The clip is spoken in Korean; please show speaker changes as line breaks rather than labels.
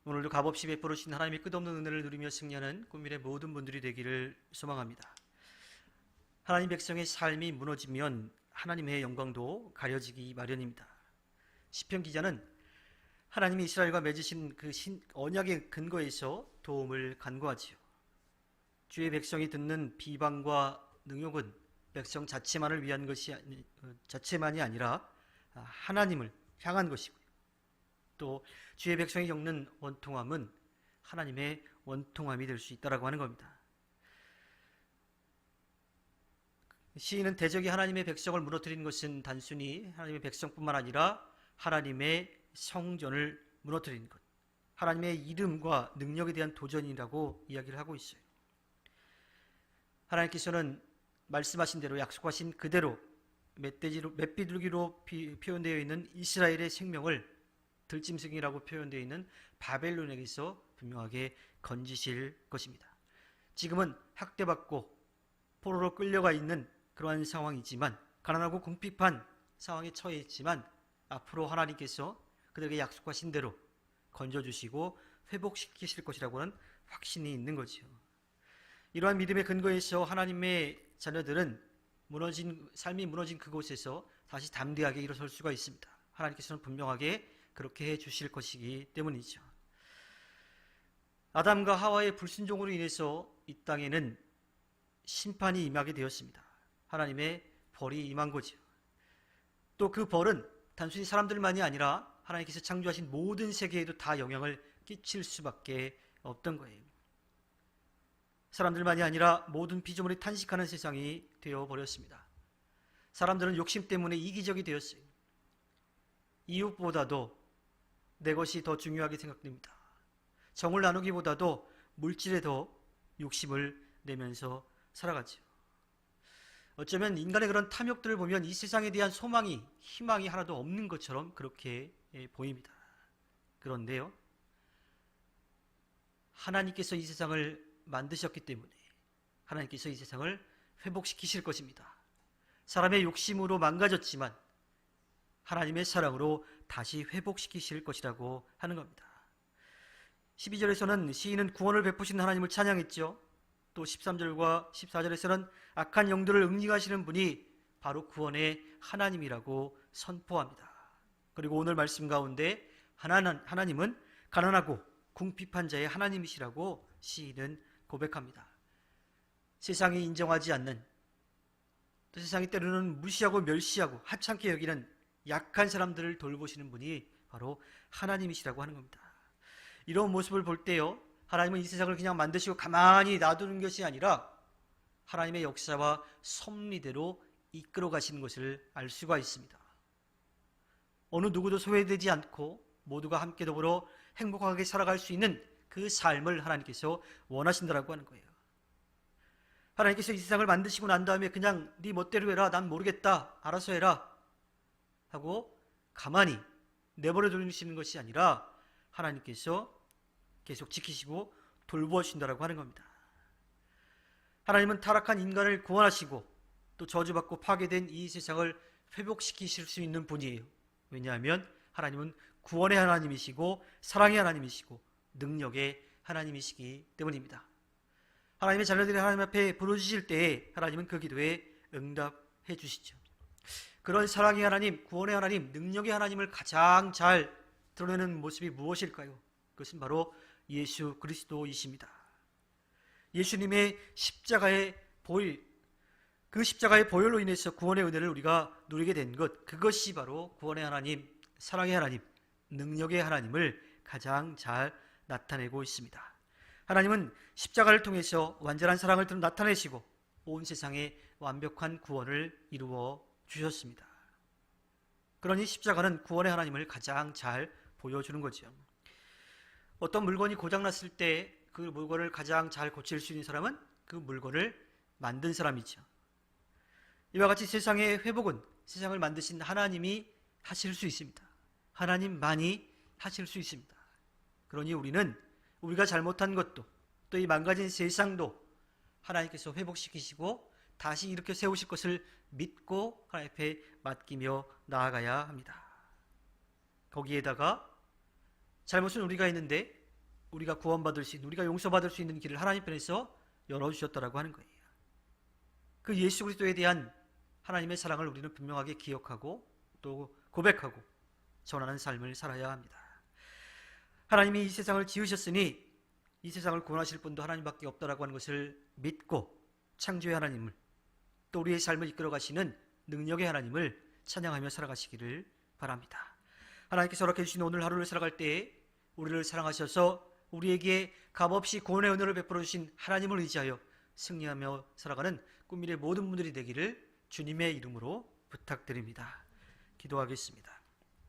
오늘도 값없이 베풀으신 하나님의 끝없는 은혜를 누리며 승리하는 꿈밀의 모든 분들이 되기를 소망합니다. 하나님 백성의 삶이 무너지면 하나님의 영광도 가려지기 마련입니다. 시편 기자는 하나님이 이스라엘과 맺으신 그 언약의 근거에서 도움을 간구하지요. 주의 백성이 듣는 비방과 능욕은 백성 자체만을 위한 것이 자체만이 아니라 하나님을 향한 것이고요. 또 주의 백성이 겪는 원통함은 하나님의 원통함이 될 수 있다라고 하는 겁니다. 시인은 대적이 하나님의 백성을 무너뜨린 것은 단순히 하나님의 백성뿐만 아니라 하나님의 성전을 무너뜨린 것, 하나님의 이름과 능력에 대한 도전이라고 이야기를 하고 있어요. 하나님께서는 말씀하신 대로, 약속하신 그대로 맷비둘기로 표현되어 있는 이스라엘의 생명을 들짐승이라고 표현되어 있는 바벨론에게서 분명하게 건지실 것입니다. 지금은 학대받고 포로로 끌려가 있는 그러한 상황이지만, 가난하고 궁핍한 상황에 처해 있지만 앞으로 하나님께서 그들에게 약속하신 대로 건져주시고 회복시키실 것이라고 하는 확신이 있는 거죠. 이러한 믿음의 근거에서 하나님의 자녀들은 삶이 무너진 그곳에서 다시 담대하게 일어설 수가 있습니다. 하나님께서는 분명하게 그렇게 해 주실 것이기 때문이죠. 아담과 하와의 불순종으로 인해서 이 땅에는 심판이 임하게 되었습니다. 하나님의 벌이 임한 거죠. 또 그 벌은 단순히 사람들만이 아니라 하나님께서 창조하신 모든 세계에도 다 영향을 끼칠 수밖에 없던 거예요. 사람들만이 아니라 모든 피조물이 탄식하는 세상이 되어버렸습니다. 사람들은 욕심 때문에 이기적이 되었어요. 이웃보다도 내 것이 더 중요하게 생각됩니다. 정을 나누기보다도 물질에 더 욕심을 내면서 살아가죠. 어쩌면 인간의 그런 탐욕들을 보면 이 세상에 대한 소망이, 희망이 하나도 없는 것처럼 그렇게 보입니다. 그런데요, 하나님께서 이 세상을 만드셨기 때문에 하나님께서 이 세상을 회복시키실 것입니다. 사람의 욕심으로 망가졌지만 하나님의 사랑으로 다시 회복시키실 것이라고 하는 겁니다. 12절에서는 시인은 구원을 베푸신 하나님을 찬양했죠. 또 13절과 14절에서는 악한 영들을 응징하시는 분이 바로 구원의 하나님이라고 선포합니다. 그리고 오늘 말씀 가운데 하나님은 가난하고 궁핍한 자의 하나님이시라고 시인은 고백합니다. 세상이 인정하지 않는, 또 세상이 때로는 무시하고 멸시하고 하찮게 여기는 약한 사람들을 돌보시는 분이 바로 하나님이시라고 하는 겁니다. 이런 모습을 볼 때요, 하나님은 이 세상을 그냥 만드시고 가만히 놔두는 것이 아니라 하나님의 역사와 섭리대로 이끌어 가시는 것을 알 수가 있습니다. 어느 누구도 소외되지 않고 모두가 함께 더불어 행복하게 살아갈 수 있는 그 삶을 하나님께서 원하신다라고 하는 거예요. 하나님께서 이 세상을 만드시고 난 다음에 그냥 네 멋대로 해라, 난 모르겠다, 알아서 해라 하고 가만히 내버려 두시는 것이 아니라 하나님께서 계속 지키시고 돌보신다라고 하는 겁니다. 하나님은 타락한 인간을 구원하시고 또 저주받고 파괴된 이 세상을 회복시키실 수 있는 분이에요. 왜냐하면 하나님은 구원의 하나님이시고 사랑의 하나님이시고 능력의 하나님이시기 때문입니다. 하나님의 자녀들이 하나님 앞에 부르짖을 때에 하나님은 그 기도에 응답해 주시죠. 그런 사랑의 하나님, 구원의 하나님, 능력의 하나님을 가장 잘 드러내는 모습이 무엇일까요? 그것은 바로 예수 그리스도이십니다. 예수님의 십자가의 보혈, 그 십자가의 보혈로 인해서 구원의 은혜를 우리가 누리게 된 것, 그것이 바로 구원의 하나님, 사랑의 하나님, 능력의 하나님을 가장 잘 나타내고 있습니다. 하나님은 십자가를 통해서 완전한 사랑을 나타내시고 온 세상에 완벽한 구원을 이루어 주셨습니다. 그러니 십자가는 구원의 하나님을 가장 잘 보여주는 거죠. 어떤 물건이 고장났을 때 그 물건을 가장 잘 고칠 수 있는 사람은 그 물건을 만든 사람이죠. 이와 같이 세상의 회복은 세상을 만드신 하나님이 하실 수 있습니다. 하나님만이 하실 수 있습니다. 그러니 우리는 우리가 잘못한 것도 또 이 망가진 세상도 하나님께서 회복시키시고 다시 일으켜 세우실 것을 믿고 하나님 앞에 맡기며 나아가야 합니다. 거기에다가 잘못은 우리가 했는데 우리가 구원받을 수 있는, 우리가 용서받을 수 있는 길을 하나님 편에서 열어주셨다라고 하는 거예요. 그 예수 그리스도에 대한 하나님의 사랑을 우리는 분명하게 기억하고 또 고백하고 전하는 삶을 살아야 합니다. 하나님이 이 세상을 지으셨으니 이 세상을 구원하실 분도 하나님밖에 없다라고 하는 것을 믿고 창조의 하나님을, 또 우리의 삶을 이끌어 가시는 능력의 하나님을 찬양하며 살아가시기를 바랍니다. 하나님께서 허락해 주신 오늘 하루를 살아갈 때에 우리를 사랑하셔서 우리에게 값없이 구원의 은혜를 베풀어 주신 하나님을 의지하여 승리하며 살아가는 꿈미래 모든 분들이 되기를 주님의 이름으로 부탁드립니다. 기도하겠습니다.